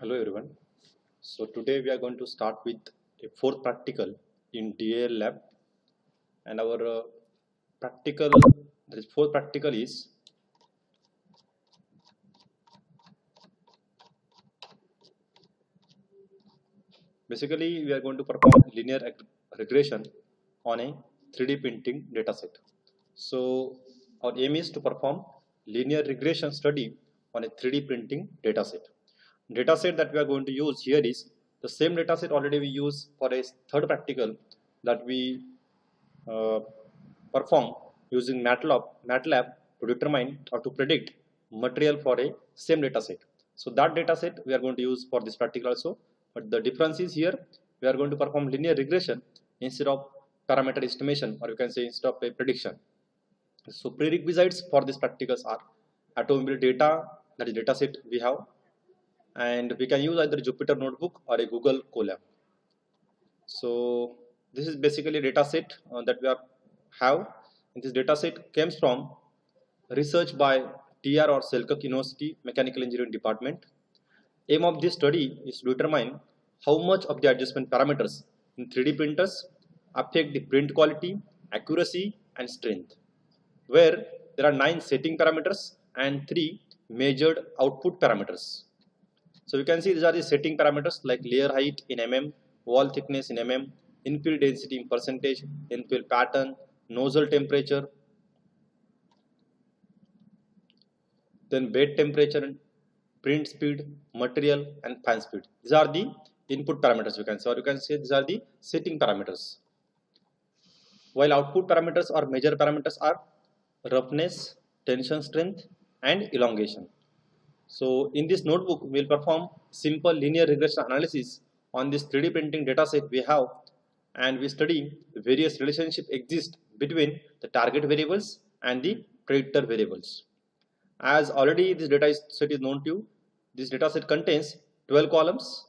Hello everyone. So today we are going to start with a fourth practical in DL lab, and our practical, the fourth practical is basically we are going to perform linear regression on a 3D printing dataset. So our aim is to perform linear regression study on a 3D printing dataset. Dataset that we are going to use here is the same dataset already we use for a third practical that we uh, perform using MATLAB to determine or to predict material for a same dataset. So that dataset we are going to use for this practical also, but the difference is here we are going to perform linear regression instead of parameter estimation, or you can say instead of a prediction. So prerequisites for these practicals are automobile data, that is dataset we have, and we can use either Jupyter Notebook or a Google Colab. So this is basically a data set that we have. And this data set comes from research by TR or Selkirk University Mechanical Engineering Department. Aim of this study is to determine how much of the adjustment parameters in 3D printers affect the print quality, accuracy, and strength, where there are 9 setting parameters and 3 measured output parameters. So you can see these are the setting parameters like layer height in mm, wall thickness in mm, infill density in percentage, infill pattern, nozzle temperature, then bed temperature, print speed, material, and fan speed. These are the input parameters you can say, or you can say these are the setting parameters. While output parameters or major parameters are roughness, tension strength, and elongation. So in this notebook, we will perform simple linear regression analysis on this 3D printing dataset we have, and we study various relationships exist between the target variables and the predictor variables. As already this data set is known to you, this dataset contains 12 columns.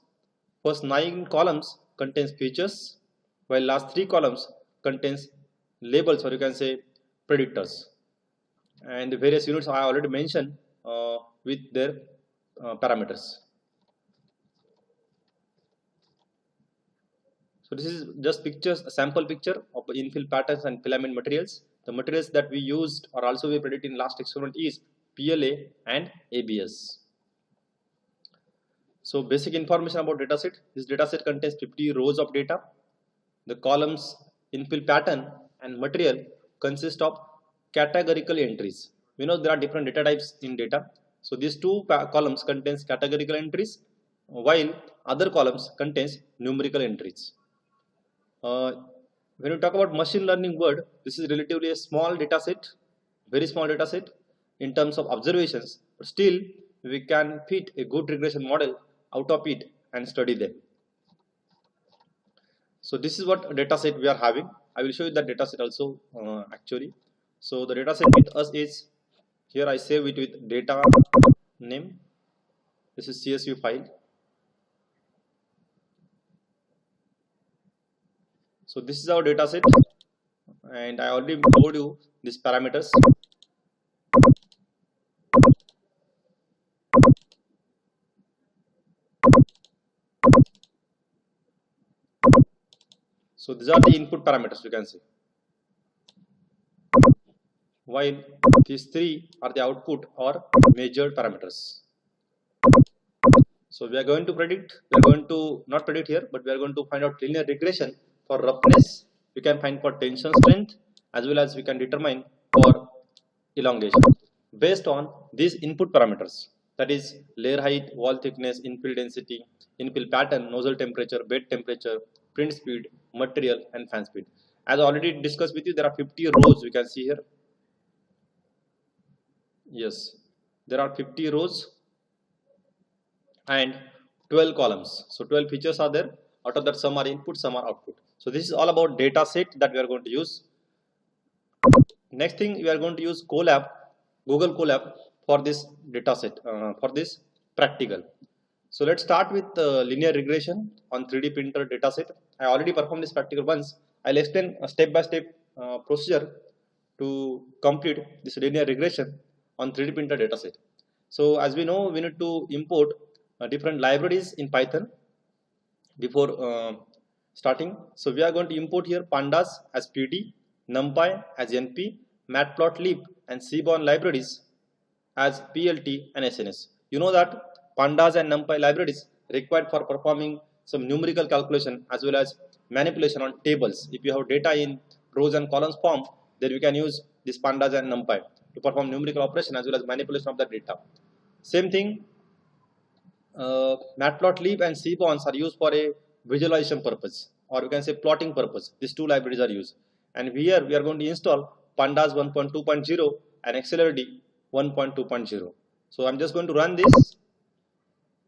First 9 columns contains features, while last 3 columns contains labels, or you can say predictors. And the various units I already mentioned with their parameters. So this is just pictures, a sample picture of infill patterns and filament materials. The materials that we used or also we predicted in last experiment is PLA and ABS. So basic information about dataset. This dataset contains 50 rows of data. The columns infill pattern and material consist of categorical entries. We know there are different data types in data. So these two columns contains categorical entries, while other columns contains numerical entries. When you talk about machine learning word, this is relatively a small data set, very small data set in terms of observations, but still we can fit a good regression model out of it and study them. So this is what data set we are having. I will show you that data set also actually. So the data set with us is, here I save it with data name. This is CSV file. So this is our data set, and I already told you these parameters. So these are the input parameters you can see, while these 3 are the output or measured parameters. So we are going to predict, we are going to not predict here, but we are going to find out linear regression for roughness. We can find for tension strength, as well as we can determine for elongation based on these input parameters, that is layer height, wall thickness, infill density, infill pattern, nozzle temperature, bed temperature, print speed, material, and fan speed. As already discussed with you, there are 50 rows we can see here. Yes, there are 50 rows and 12 columns. So 12 features are there. Out of that, some are input, some are output. So this is all about data set that we are going to use. Next thing, we are going to use Colab, Google Colab for this data set, for this practical. So let's start with linear regression on 3D printer data set. I already performed this practical once. I'll explain a step-by-step procedure to complete this linear regression on 3D printer data set. So as we know, we need to import different libraries in Python before starting. So we are going to import here pandas as PD, NumPy as NP, matplotlib and seaborn libraries as PLT and SNS. You know that pandas and NumPy libraries required for performing some numerical calculation as well as manipulation on tables. If you have data in rows and columns form, then we can use this pandas and NumPy to perform numerical operation as well as manipulation of the data. Same thing, matplotlib and seaborns are used for a visualization purpose, or we can say plotting purpose. These two libraries are used, and here we are going to install pandas 1.2.0 and XLRD 1.2.0. So I'm just going to run this.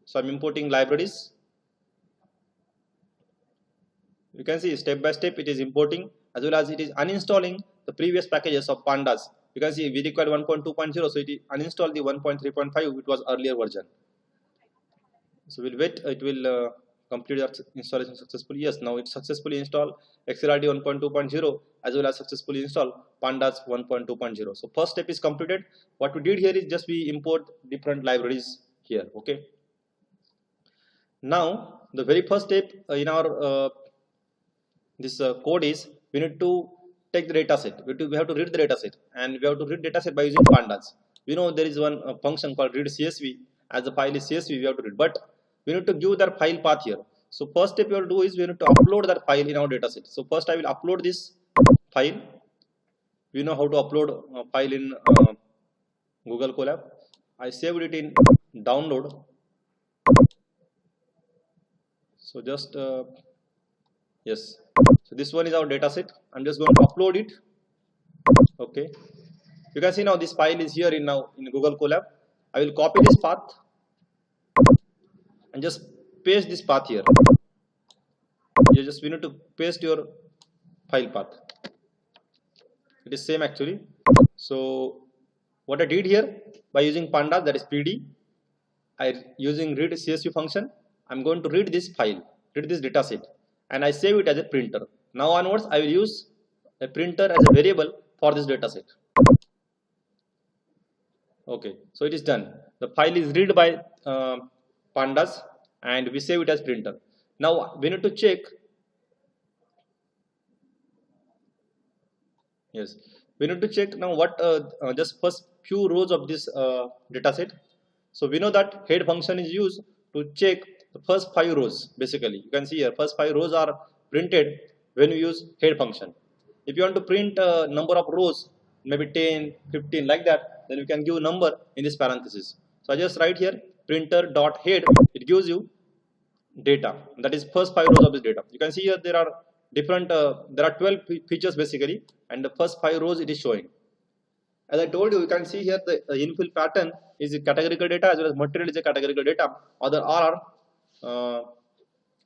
So I'm importing libraries. You can see step by step it is importing as well as it is uninstalling the previous packages of pandas. You can see we required 1.2.0, so it is uninstalled the 1.3.5, which was earlier version. So we'll wait, it will complete our installation successfully. Yes, now it's successfully installed XLRD 1.2.0 as well as successfully installed pandas 1.2.0. So first step is completed. What we did here is just we import different libraries here. Okay. Now the very first step in our this code is we need to take the data set. We have to read the data set, and we have to read data set by using pandas. We know there is one function called read CSV. As the file is CSV, we have to read, but we need to give that file path here. So first step we have to do is we need to upload that file in our data set. So first I will upload this file. We know how to upload a file in Google Colab. I saved it in download. So just yes. So this one is our data set. I'm just going to upload it. Okay. You can see now this file is here in Google Colab. I will copy this path and just paste this path here. We need to paste your file path. It is same actually. So what I did here by using pandas, that is PD, using read CSV function, I'm going to read this file, read this data set, and I save it as a printer. Now onwards I will use a printer as a variable for this data set. Okay, so it is done. The file is read by pandas and we save it as printer. Now we need to check. Yes, we need to check now what just first few rows of this data set. So we know that head function is used to check the first 5 rows. Basically, you can see here first 5 rows are printed when we use head function. If you want to print a number of rows, maybe 10, 15 like that, then you can give a number in this parenthesis. So I just write here printer dot head. It gives you data, that is first 5 rows of this data. You can see here there are different there are 12 features basically, and the first 5 rows it is showing. As I told you, you can see here the infill pattern is a categorical data as well as material is a categorical data. Other are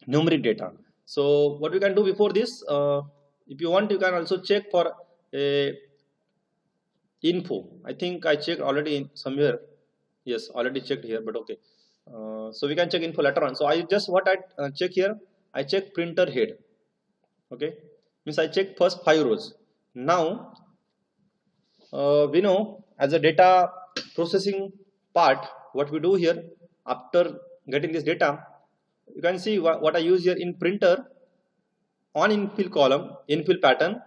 numeric data. So what we can do before this, if you want, you can also check for a info. I think I checked already in somewhere. Yes, already checked here, but okay. So we can check info later on. So I just what I check here, I check printer head. Okay, means I check first 5 rows. Now we know as a data processing part, what we do here after getting this data, you can see what I use here in printer. On infill column, infill pattern,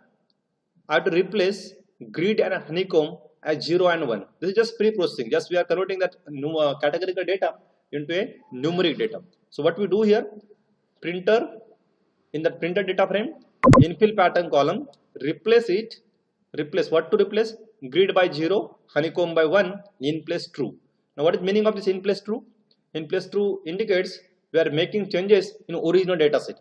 I have to replace grid and honeycomb as 0 and 1. This is just pre-processing. Just we are converting that categorical data into a numeric data. So what we do here, printer, in the printer data frame, infill pattern column, replace what to replace? Grid by 0, honeycomb by 1, in place true. Now what is meaning of this in place true? In place true indicates we are making changes in original data set.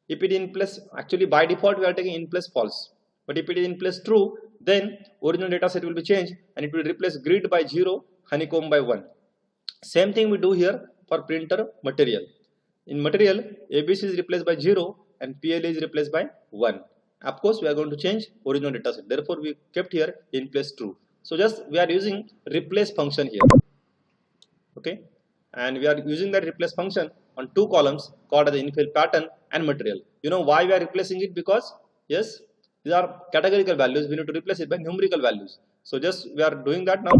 If it is in place, actually by default we are taking in place false. But if it is in place true, then original data set will be changed and it will replace grid by 0, honeycomb by 1. Same thing we do here for printer material. In material, ABC is replaced by 0 and PL is replaced by 1. Of course, we are going to change original data set. Therefore, we kept here in place true. So just we are using replace function here. Okay, and we are using that replace function on 2 columns called as the infill pattern and material. You know why we are replacing it? Because yes, these are categorical values. We need to replace it by numerical values. So just we are doing that now.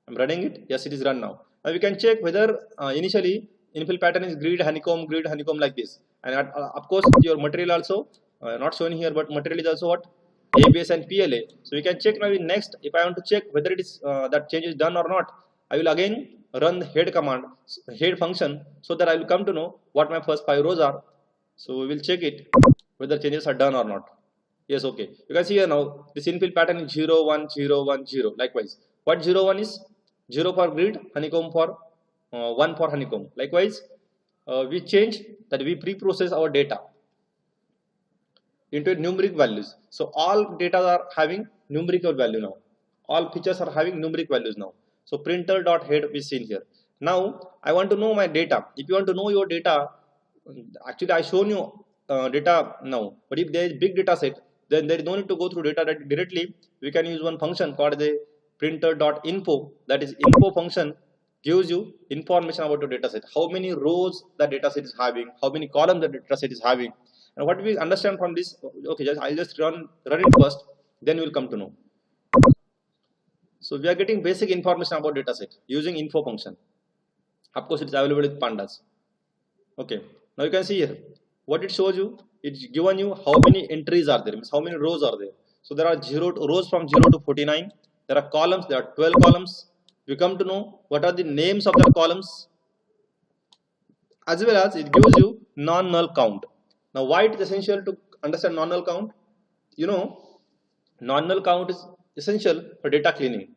I'm running it. Yes, it is run now. Now we can check whether initially infill pattern is grid, honeycomb like this. And of course your material also not shown here, but material is also what? ABS and PLA. So we can check now in next. If I want to check whether it is that change is done or not, I will again run the head command, head function, so that I will come to know what my first 5 rows are. So we will check it whether changes are done or not. Yes, okay. You can see here now this infill pattern is 0 1 0 1 0. Likewise, what 0 1 is? 0 for grid, honeycomb for 1 for honeycomb. Likewise, we change that we pre-process our data into numeric values. So all data are having numerical value now. All features are having numeric values now. So printer dot head is seen here. Now I want to know my data. If you want to know your data, actually I shown you data now. But if there is big data set, then there is no need to go through data directly. We can use one function called the printer dot info. That is info function gives you information about your data set. How many rows the data set is having, how many columns the data set is having. And what we understand from this, okay, I'll just run it first, then we'll come to know. So we are getting basic information about dataset using info function. Of course, it's available with pandas. Okay, now you can see here what it shows you. It's given you how many entries are there, means how many rows are there. So there are rows from 0 to 49. There are columns. There are 12 columns. We come to know what are the names of the columns, as well as it gives you non-null count. Now, why it is essential to understand non-null count? You know, non-null count is essential for data cleaning.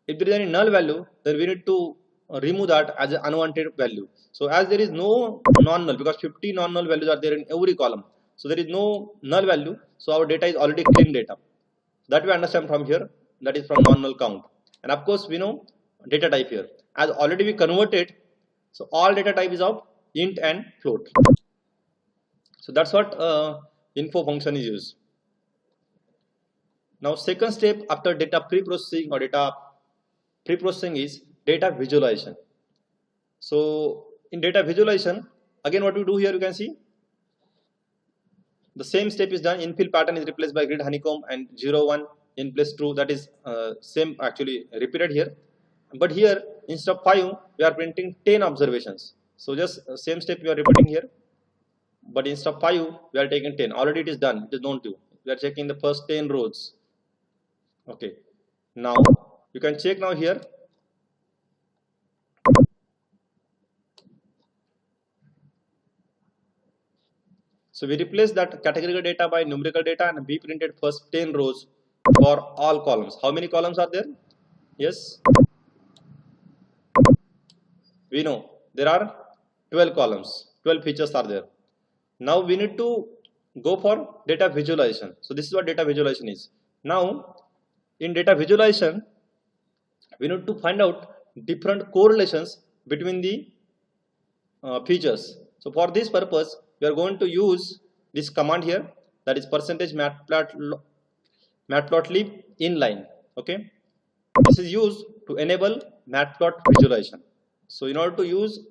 If there is any null value, then we need to remove that as an unwanted value. So as there is no non-null, because 50 non-null values are there in every column, so there is no null value, so our data is already clean data. That we understand from here, that is from non-null count. And of course we know data type here, as already we converted, so all data type is of int and float. So that's what info function is used. Now second step after data pre-processing or data pre-processing is data visualization. So in data visualization, again what we do here, you can see the same step is done. Infill pattern is replaced by grid, honeycomb, and 0 1 in place true. That is same actually repeated here, but here instead of 5 we are printing 10 observations. So just same step we are repeating here, but instead of 5 we are taking 10. Already it is done, it is known to. We are checking the first 10 rows. Okay, now you can check now here. So we replace that categorical data by numerical data, and we printed first 10 rows for all columns. How many columns are there? Yes, we know there are 12 columns, 12 features are there. Now we need to go for data visualization. So this is what data visualization is. Now in data visualization, we need to find out different correlations between the features. So for this purpose, we are going to use this command here, that is percentage matplotlib inline. Okay, this is used to enable matplot visualization. So in order to use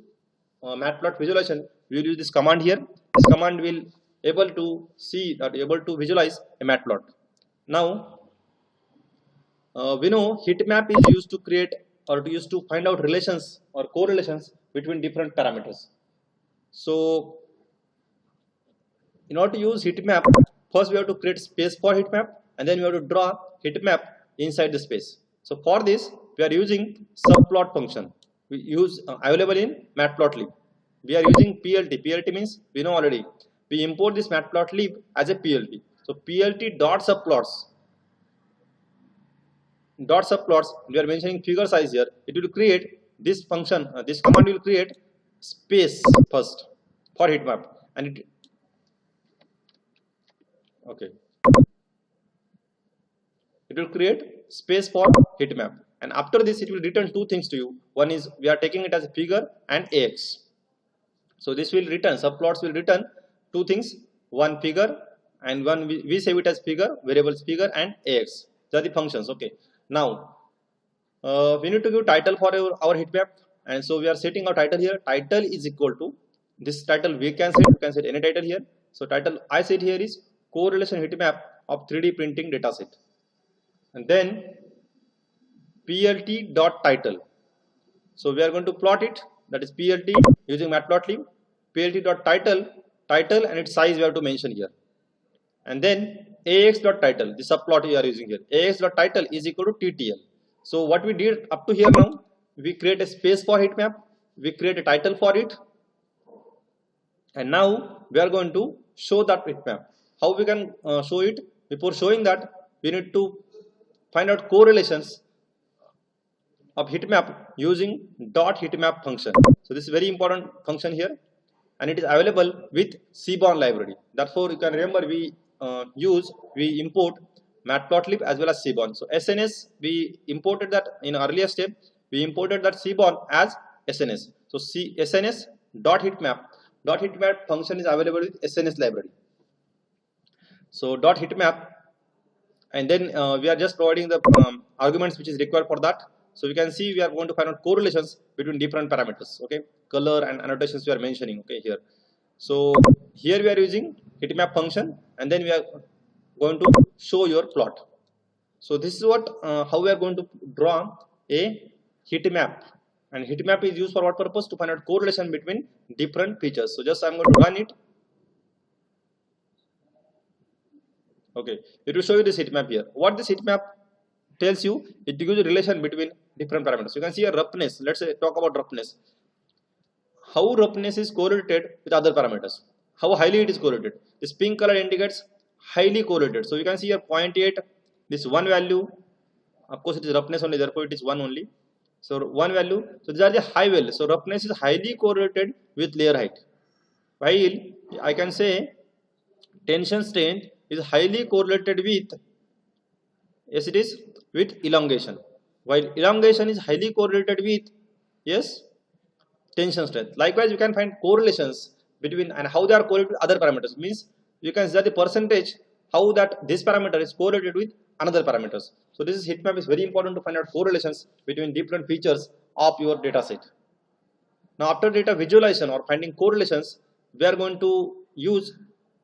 matplot visualization, we will use this command here. This command will able to see that able to visualize a matplot. Now we know heat map is used to create or to use to find out relations or correlations between different parameters. So in order to use heat map, first we have to create space for heat map, and then we have to draw heat map inside the space. So for this we are using subplot function. We use available in matplotlib. We are using PLT. PLT means we know already. We import this matplotlib as a PLT. So PLT dot subplots. Dot subplots, we are mentioning figure size here. It will create this function, this command will create space first for heat map, and it okay, it will create space for heat map, and after this it will return two things to you. One is we are taking it as a figure and AX. So this will return, subplots will return two things, one figure and one we save it as figure, variables figure and AX. These are the functions. Okay, now we need to give title for our heat map, and so we are setting our title here. Title is equal to this title we can set any title here. So title I set here is correlation heat map of 3D printing dataset, and then PLT dot title. So we are going to plot it, that is PLT using matplotlib, plt.title, title and its size we have to mention here. And then ax.title, the subplot we are using here, ax.title is equal to TTL. So what we did up to here now, we create a space for heat map, we create a title for it, and now we are going to show that heat map. How we can show it? Before showing that, we need to find out correlations of heat map using dot heat map function. So this is very important function here, and it is available with Seaborn library. Therefore, you can remember we import matplotlib as well as Seaborn. So SNS, we imported that in earlier step. We imported that Seaborn as SNS. So SNS dot heatmap function is available with SNS library. So dot heatmap, and then we are just providing the arguments which is required for that. So we can see we are going to find out correlations between different parameters. Okay, color and annotations we are mentioning. Okay, here. So here we are using heatmap function, and then we are going to show your plot. So this is what how we are going to draw a heat map, and heat map is used for what purpose? To find out correlation between different features. So just I am going to run it. Okay, it will show you this heat map here. What this heat map tells you, it gives you relation between different parameters. You can see a roughness. Let's say talk about roughness. How roughness is correlated with other parameters. How highly it is correlated. This pink color indicates highly correlated. So you can see here 0.8, this one value. Of course, it is roughness only, therefore it is 1 only. So one value. So these are the high values. So roughness is highly correlated with layer height. While I can say tension strength is highly correlated with, yes, it is with elongation. While elongation is highly correlated with, yes, tension strength. Likewise, you can find correlations between and how they are correlated with other parameters. Means you can see the percentage how that this parameter is correlated with another parameters. So this is heat map is very important to find out correlations between different features of your data set. Now after data visualization or finding correlations, we are going to use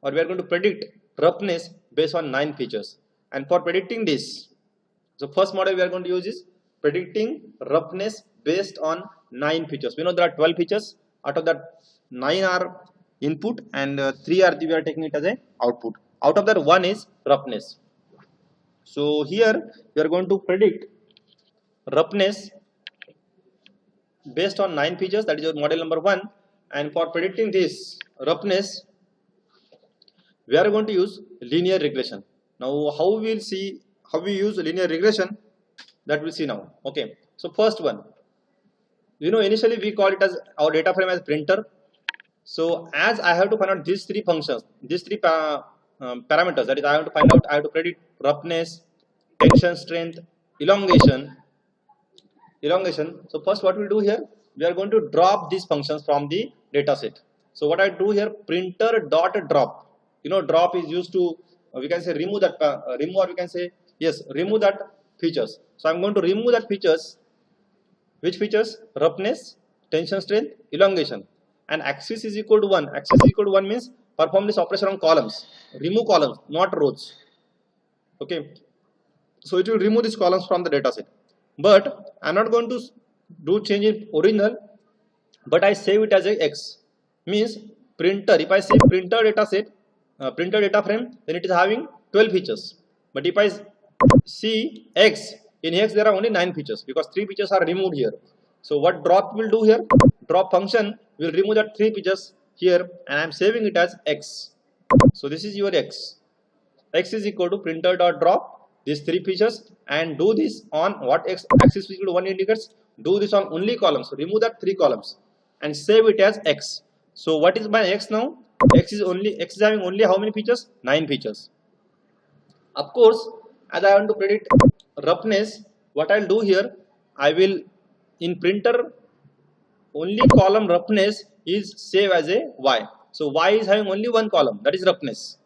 or we are going to predict roughness based on 9 features. And for predicting this, so first model we are going to use is predicting roughness based on 9 features. We know there are 12 features. Out of that, 9 are input and 3 are we are taking it as a output. Out of that, 1 is roughness. So here we are going to predict roughness based on 9 features. That is your model number 1. And for predicting this roughness, we are going to use linear regression. Now how we will see how we use linear regression, that we'll see now. Okay, so first one, you know, initially we call it as our data frame as printer. So as I have to find out these 3 functions, these 3 parameters, that is I have to find out, I have to predict roughness, tension strength, elongation. So first what we'll do here, we are going to drop these functions from the data set. So what I do here, printer dot drop. You know, drop is used to we can say remove that remove, or we can say yes, remove that features. So I'm going to remove that features. Which features? Roughness, tension strength, elongation. And axis is equal to 1. Axis is equal to 1 means perform this operation on columns. Remove columns, not rows. Okay. So it will remove these columns from the data set. But I'm not going to do change in original, but I save it as a X. Means printer, if I say printer data set, printer data frame, then it is having 12 features. But if I see X, in X there are only 9 features because 3 features are removed here. So what drop will do here? Drop function will remove that 3 features here, and I am saving it as X. So this is your X. X is equal to printer dot drop these 3 features, and do this on what X axis is equal to 1 indicates. Do this on only columns. Remove that 3 columns and save it as X. So what is my X now? X is having only how many features? 9 features. Of course, as I want to predict roughness, what I'll do here, I will in printer only column roughness is save as a Y. So Y is having only 1 column, that is roughness.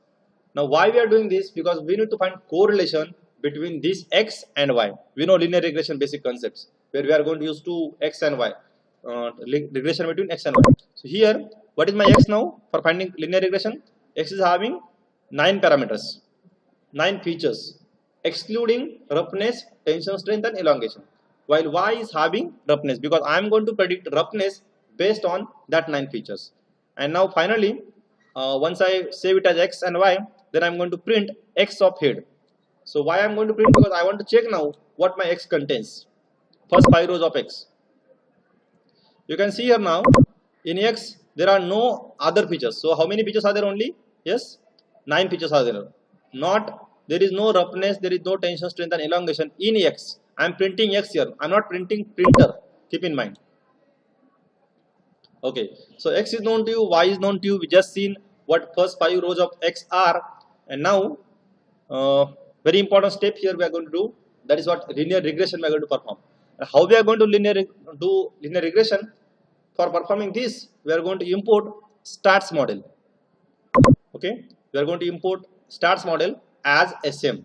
Now why we are doing this? Because we need to find correlation between this X and Y. We know linear regression basic concepts where we are going to use 2 X and Y. Regression between X and Y. So here, what is my X now for finding linear regression? X is having 9 parameters, 9 features, excluding roughness, tension strength and elongation. while y is having roughness, because I am going to predict roughness based on that 9 features. And now finally, once I save it as x and y, then I am going to print x of head. So why I am going to print? Because I want to check now what my x contains. First 5 rows of x. You can see here now, in x there are no other features. So how many features are there only? Yes, 9 features are there. There is no roughness, there is no tension, strength and elongation in x. I am printing x here. I am not printing printer. Keep in mind. Okay, so x is known to you, y is known to you. We just seen what first 5 rows of x are, and now very important step here we are going to do. That is what linear regression we are going to perform. And how we are going to do linear regression? For performing this, we are going to import stats model. Okay, we are going to import stats model as SM.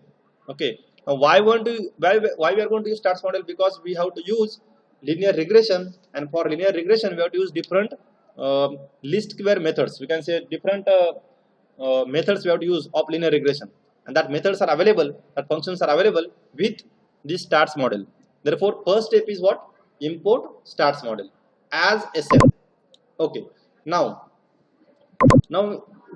Okay, now why we are going to use stats model? Because we have to use linear regression, and for linear regression we have to use different least square methods. We can say different methods we have to use of linear regression, and that methods are available, that functions are available with this stats model. Therefore, first step is what? Import stats model as SM. Okay, now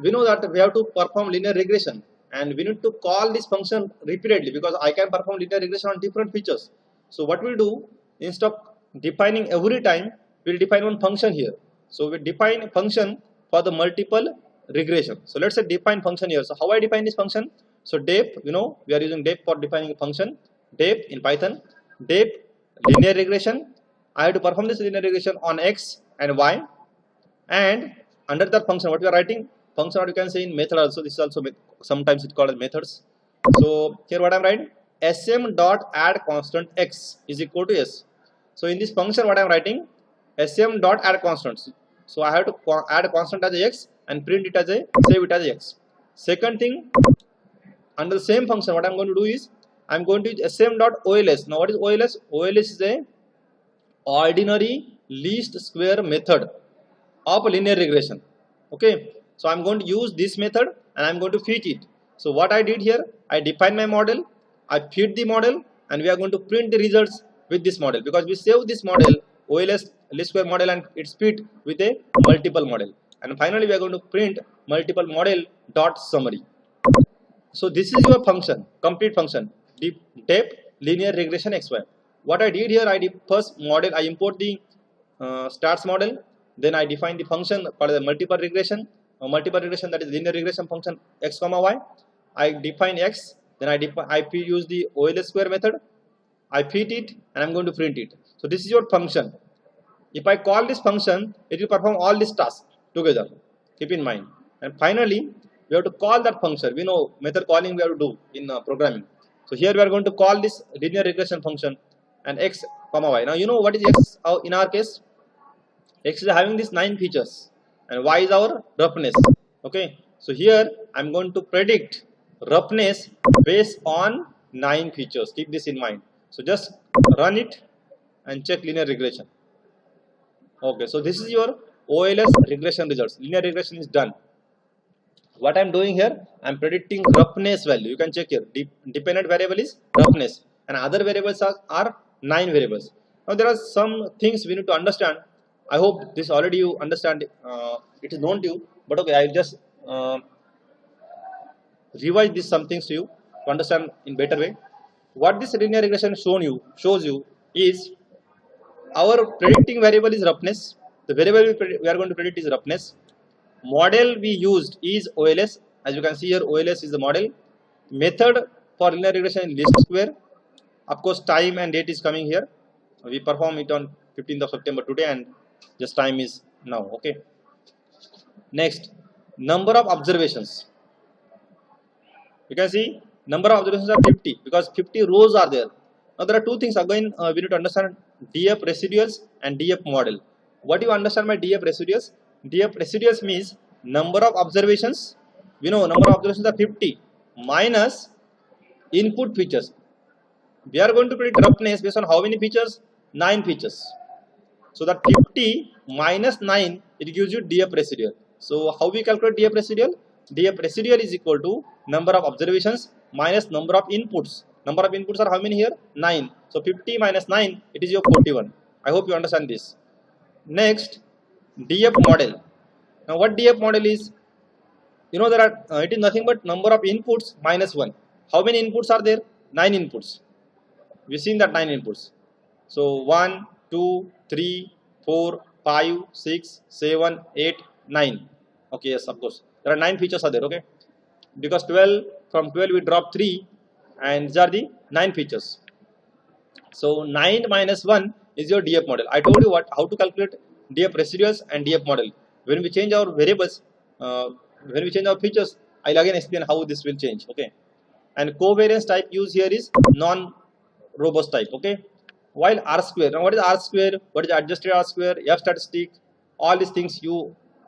we know that we have to perform linear regression, and we need to call this function repeatedly, because I can perform linear regression on different features. So what we'll do, instead of defining every time, we'll define one function here. So we define a function for the multiple regression. So let's say define function here. So how I define this function? So def, we are using def for defining a function. Def in Python, def linear regression. I have to perform this linear regression on x and y, and under that function what we are writing, function, or you can say in method also. This is also sometimes it's called as methods. So here what I'm writing, sm dot add constant x is equal to s. So in this function what I'm writing, sm dot add constants. So I have to add a constant as a x and print it as a, save it as a x. Second thing, under the same function what I'm going to do is, I'm going to use sm dot ols. Now what is ols? Ols is a ordinary least square method of linear regression. Okay, so I'm going to use this method and I'm going to feed it. So what I did here, I define my model, I feed the model, and we are going to print the results with this model, because we save this model OLS least square model and it's fit with a multiple model. And finally we are going to print multiple model dot summary. So this is your function, complete function, def linear regression xy. What I did here, first model, I import the stats model, then I define the function called the multiple regression, that is linear regression function x comma y. I define x, then I use the OLS square method, I feed it, and I'm going to print it. So this is your function. If I call this function, it will perform all these tasks together. Keep in mind. And finally, we have to call that function. We know method calling we have to do in programming. So here we are going to call this linear regression function and x comma y. Now you know what is x in our case. X is having these 9 features and y is our roughness. Okay. So here I am going to predict roughness based on 9 features. Keep this in mind. So just run it and check linear regression. Okay. So this is your OLS regression results. Linear regression is done. What I am doing here, I am predicting roughness value. You can check here. Dependent variable is roughness, and other variables are 9 variables. Now there are some things we need to understand. I hope this already you understand. It is known to you, but okay, I will just revise this some things to you to understand in better way. What this linear regression shows you is our predicting variable is roughness. The variable we are going to predict is roughness. Model we used is OLS. As you can see here, OLS is the model. Method for linear regression is least square. Of course, time and date is coming here. We perform it on 15th of September today, and just time is now. Okay. Next, number of observations. You can see number of observations are 50 because 50 rows are there. Now there are two things again we need to understand: DF residuals and DF model. What do you understand by DF residuals? DF residuals means number of observations. We know number of observations are 50 minus input features. We are going to predict roughness based on how many features? 9 features. So that 50 minus 9, it gives you DF residual. So how we calculate DF residual? DF residual is equal to number of observations minus number of inputs. Number of inputs are how many here? 9. So 50 minus 9, it is your 41. I hope you understand this. Next, DF model. Now what DF model is? You know, there are it is nothing but number of inputs minus 1. How many inputs are there? 9 inputs. We've seen that 9 inputs. So 1, 2, 3, 4, 5, 6, 7, 8, 9. Okay, yes, of course. There are 9 features are there, okay? Because 12, from 12 we drop 3, and these are the 9 features. So 9 minus 1 is your DF model. I told you how to calculate DF residuals and DF model. When we change our variables, when we change our features, I'll again explain how this will change, okay? And covariance type used here is non-robust type, okay? While R square, now what is R square, what is adjusted R square, F statistic, all these things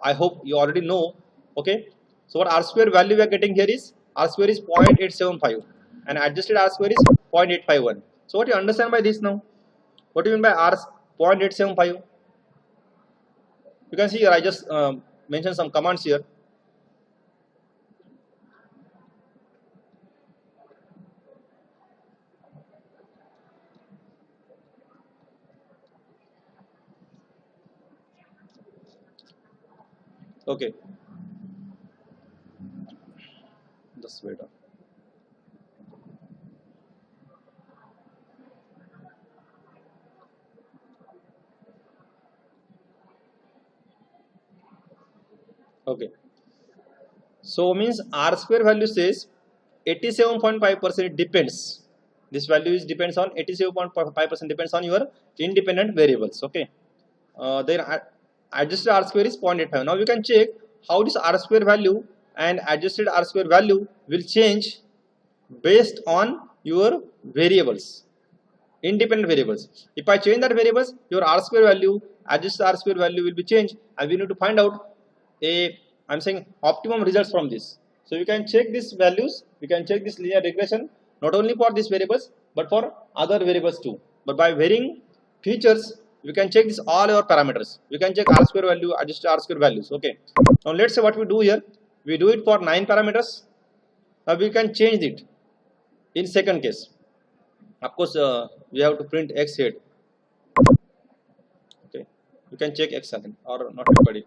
I hope you already know, okay? So what R square value we are getting here is, R square is 0.875 and adjusted R square is 0.851. So what you understand by this now? What do you mean by R 0.875? You can see here I just mentioned some commands here. Okay, just wait. Okay, so means R square value says 87.5% depends. This value is depends on 87.5% depends on your independent variables. Okay, then adjusted R square is 0.85. Now you can check how this R square value and adjusted R square value will change based on your variables, independent variables. If I change that variables, your R square value, adjusted R square value will be changed, and we need to find out I'm saying optimum results from this. So you can check these values, you can check this linear regression not only for these variables but for other variables too. But by varying features, we can check this all your parameters. We can check R square value, adjusted R square values. Okay. Now let's say what we do here. We do it for 9 parameters. Now we can change it in second case. Of course, we have to print X head. Okay. You can check X again, or not everybody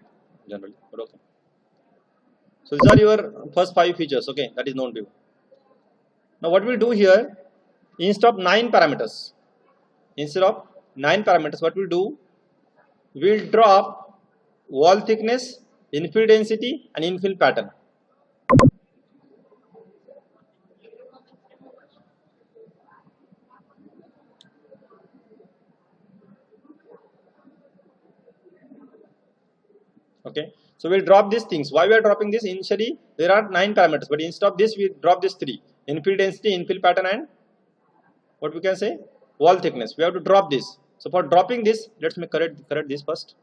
generally, but okay. So these are your first 5 features, okay, that is known to you. Now what we'll do here, instead of 9 parameters, what we'll do, we'll drop wall thickness, infill density and infill pattern. Okay, so we'll drop these things. Why we are dropping this? Initially there are 9 parameters, but instead of this we drop this 3: infill density, infill pattern and what we can say, wall thickness. We have to drop this. So for dropping this, let's me correct this first.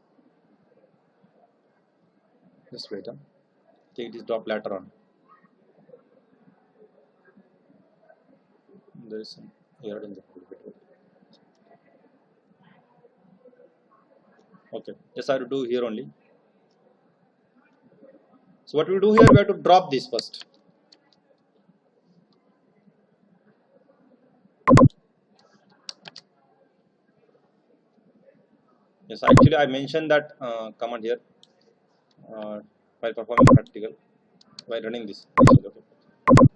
Just wait. Take this drop later on. There is some error in the code. Okay, just I have to do here only. So what we do here, we have to drop this first. Yes, actually I mentioned that command here while performing practical, while running this. Okay.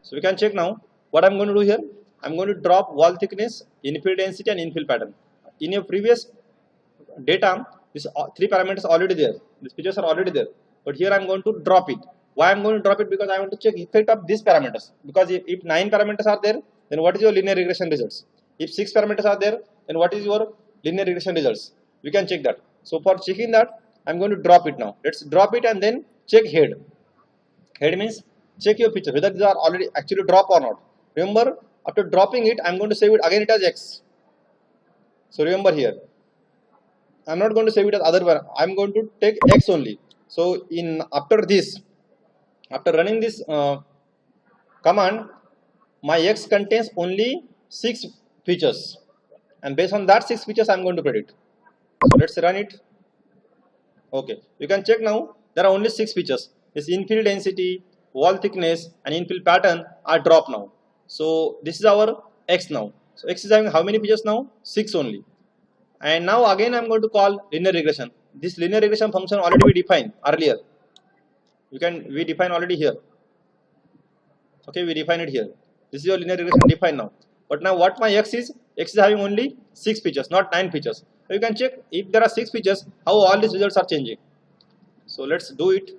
So we can check now what I'm going to do here. I'm going to drop wall thickness, infill density and infill pattern. In your previous data, these 3 parameters already there. These features are already there. But here I'm going to drop it. Why I'm going to drop it? Because I want to check effect of these parameters. Because if 9 parameters are there, then what is your linear regression results? If 6 parameters are there, then what is your linear regression results? We can check that. So for checking that, I'm going to drop it now. Let's drop it and then check head. Head means check your feature whether these are already actually drop or not. Remember, after dropping it, I'm going to save it again. It as X. So remember here, I'm not going to save it as other one. I'm going to take X only. So after running this command, my X contains only 6 features, and based on that 6 features, I'm going to predict. So let's run it. Okay, you can check now. There are only 6 features. This infill density, wall thickness, and infill pattern are dropped now. So this is our X now. So x is having how many features now? 6 only. And now again I am going to call linear regression. This linear regression function already we defined earlier. We define already here. Okay, we define it here. This is your linear regression defined now. But now what my x is having only 6 features, not 9 features. So you can check if there are 6 features, how all these results are changing. So let's do it.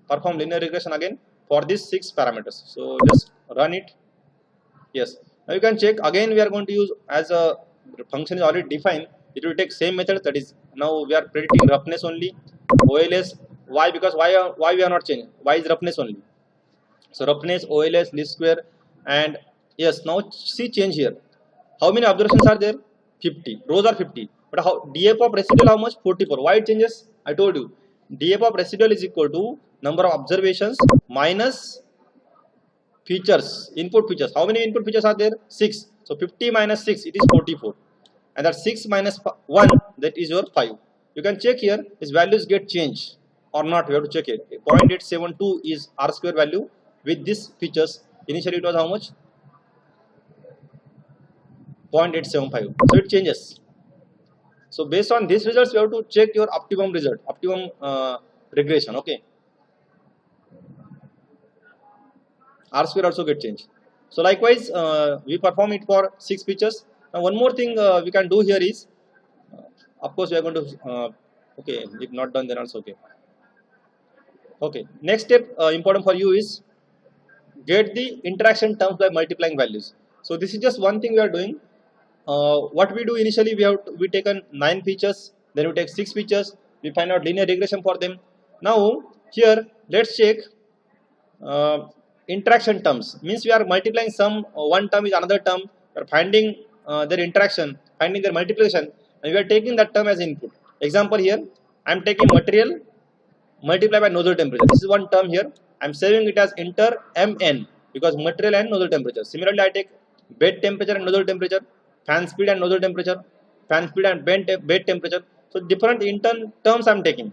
Perform linear regression again for these 6 parameters. So just run it. Yes. Now you can check again. We are going to use as a function is already defined. It will take same method. That is now we are predicting roughness only. OLS. Why? Because why we are not changing? Why is roughness only? So roughness, OLS, least square, and yes. Now see change here. How many observations are there? 50. Rows are 50. But how DF of residual how much? 44. Why it changes? I told you. DF of residual is equal to number of observations minus features, input features. How many input features are there? 6. So 50 minus 6, it is 44. And that 6 minus 1, that is your 5. You can check here, his values get changed or not. We have to check it. 0.872 is R square value with these features. Initially it was how much? 0.875. So it changes. So based on these results, you have to check your optimum result, optimum regression. Okay. R square also get changed. So likewise, we perform it for 6 features. Now one more thing we can do here is, of course we are going to, okay, if not done then also okay. Okay, next step important for you is get the interaction terms by multiplying values. So this is just one thing we are doing. What we do initially, we taken 9 features, then we take 6 features, we find out linear regression for them. Now here let's check interaction terms. Means we are multiplying some one term is another term. We are finding their interaction, finding their multiplication, and we are taking that term as input. Example here, I am taking material multiplied by nozzle temperature. This is one term here. I am saving it as inter Mn because material and nozzle temperature. Similarly, I take bed temperature and nozzle temperature, fan speed and nozzle temperature, fan speed and bed temperature. So different terms I am taking.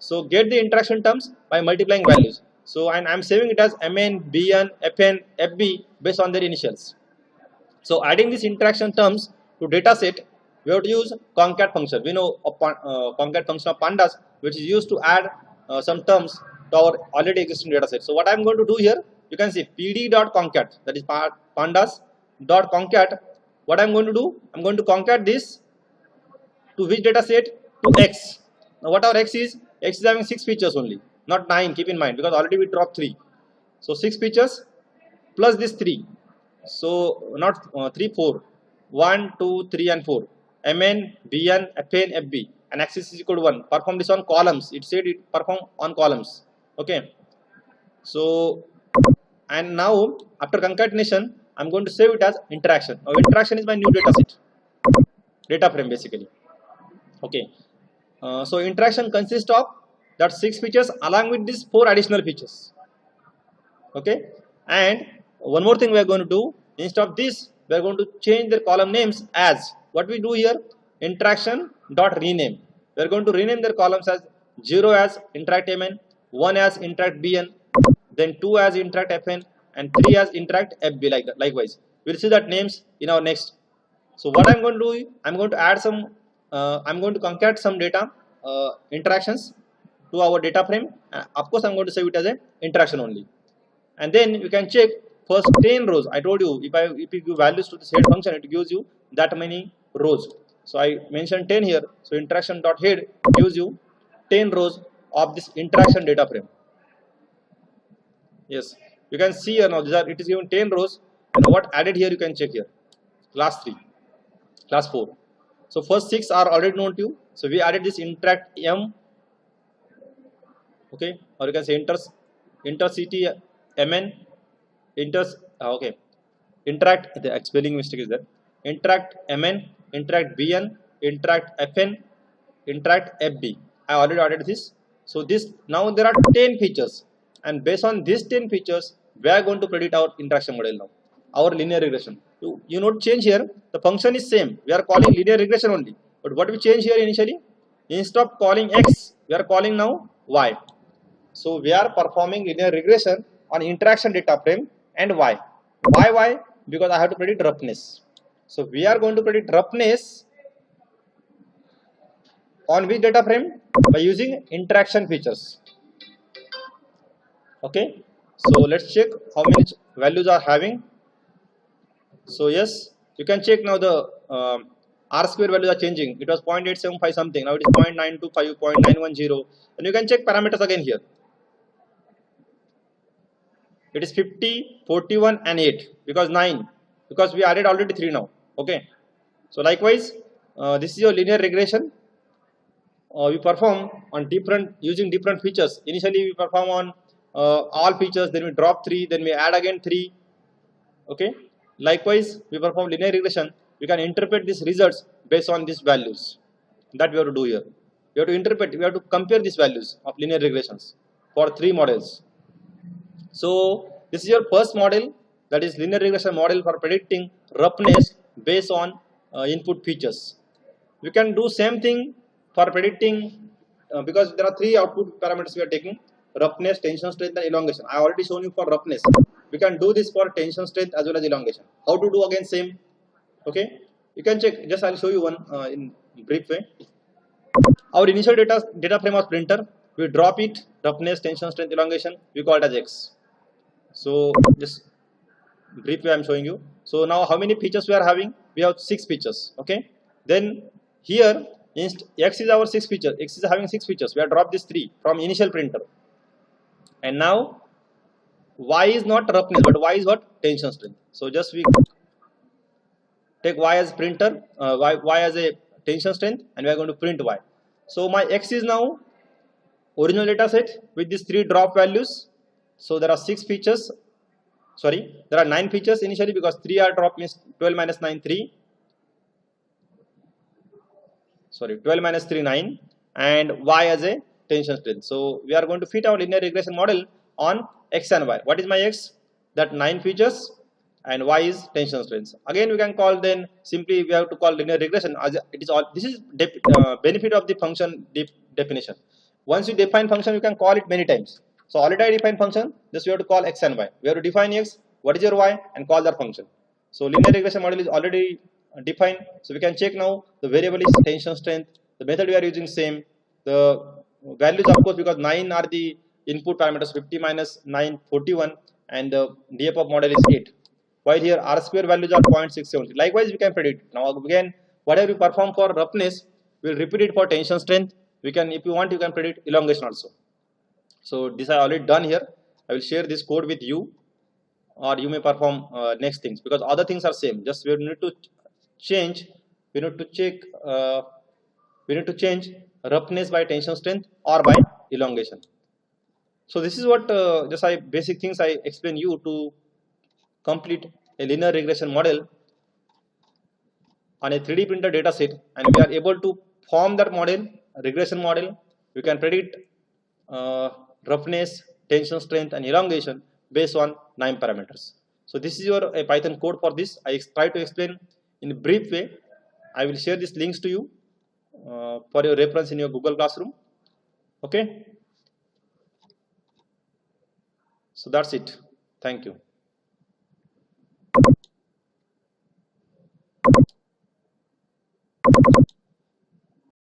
So get the interaction terms by multiplying values. So and I am saving it as Mn, Bn, Fn, Fb based on their initials. So adding these interaction terms to data set, we have to use concat function. We know concat function of pandas, which is used to add some terms to our already existing data set. So what I am going to do here, you can see pd.concat, that is pandas.concat. What I am going to do, I am going to concat this to which data set? To x. Now what our x is having 6 features only, not 9, keep in mind, because already we dropped 3. So 6 features plus this 3. So not 3, 4. 1, 2, 3 and 4. Mn, Bn, Fn, Fb. And axis is equal to 1. Perform this on columns. It said it perform on columns. Okay. So, and now after concatenation, I'm going to save it as interaction. Now interaction is my new data set. Data frame basically. Okay. So interaction consists of that 6 features along with these 4 additional features. Okay. And one more thing we are going to do, instead of this, we are going to change their column names as what we do here, interaction dot rename. We are going to rename their columns as 0 as interact Mn, 1 as interact Bn, then 2 as interact Fn, and 3 as interact Fb. Like that. Likewise, we'll see that names in our next. So what I'm going to do, I'm going to add some, I'm going to concat some data interactions to our data frame. Of course, I'm going to save it as an interaction only. And then you can check first 10 rows. I told you if you give values to this head function, it gives you that many rows. So I mentioned 10 here. So interaction dot head gives you 10 rows of this interaction data frame. Yes, you can see here now it is given 10 rows. And what added here you can check here. Class 3, class 4. So first 6 are already known to you. So we added this interact M. Okay, or you can say intercity Mn, okay, interact, the spelling mistake is there, interact Mn, interact Bn, interact Fn, interact Fb. I already added this. So this, now there are 10 features, and based on these 10 features, we are going to predict our interaction model now, our linear regression. You note change here, the function is same, we are calling linear regression only, but what we change here initially, instead of calling x, we are calling now y. So we are performing linear regression on interaction data frame and y. Why? Because I have to predict roughness. So we are going to predict roughness on which data frame? By using interaction features. Okay, so let's check how many values are having. So yes, you can check now the r square values are changing. It was 0.875 something, now it is 0.925, 0.910, and you can check parameters again here. It is 50, 41 and 8 because 9, because we added already 3 now. Okay, so likewise this is your linear regression. We perform on different, using different features. Initially we perform on all features, then we drop 3, then we add again 3. Okay, likewise we perform linear regression. We can interpret these results based on these values. That we have to do here. We have to interpret, we have to compare these values of linear regressions for 3 models. So this is your first model, that is linear regression model for predicting roughness based on input features. We can do same thing for predicting because there are 3 output parameters we are taking: roughness, tension strength and elongation. I already shown you for roughness. We can do this for tension strength as well as elongation. How to do again same? Okay, you can check. Just I'll show you one in brief way. Our initial data frame was printer. We drop it, roughness, tension strength, elongation. We call it as X. So just brief way I'm showing you. So now how many features we are having? We have 6 features. Okay, then here X is our 6 feature. X is having 6 features. We have dropped this 3 from initial printer, and now Y is not roughness, but Y is what? Tension strength. So just we take Y as printer, y as a tension strength, and we are going to print Y. So my X is now original data set with these 3 drop values. So there are 6 features. Sorry, there are 9 features initially, because 3 are dropped, means 12 minus 9, 3. Sorry, 12 minus 3, 9, and Y as a tension strength. So we are going to fit our linear regression model on X and Y. What is my X? That 9 features, and Y is tension strength. Again, we can call, then simply we have to call linear regression as it is all. This is benefit of the function definition. Once you define function, you can call it many times. So already I define function, just we have to call X and Y. We have to define X, what is your Y, and call that function. So linear regression model is already defined. So we can check now the variable is tension strength. The method we are using same. The values, of course, because 9 are the input parameters, 50 minus 9, 41, and the DF of model is 8. While here R square values are 0.670. Likewise, we can predict. Now again, whatever we perform for roughness, we'll repeat it for tension strength. We can, if you want, you can predict elongation also. So this I already done here. I will share this code with you, or you may perform next things, because other things are same. Just we need to change. We need to check. We need to change roughness by tension strength or by elongation. So this is what just basic things I explain you to complete a linear regression model on a 3D printer data set, and we are able to form that model, regression model. We can predict roughness, tension strength and elongation based on 9 parameters. So this is your a Python code for this. I try to explain in a brief way. I will share these links to you for your reference in your Google Classroom. Okay, so that's it. Thank you.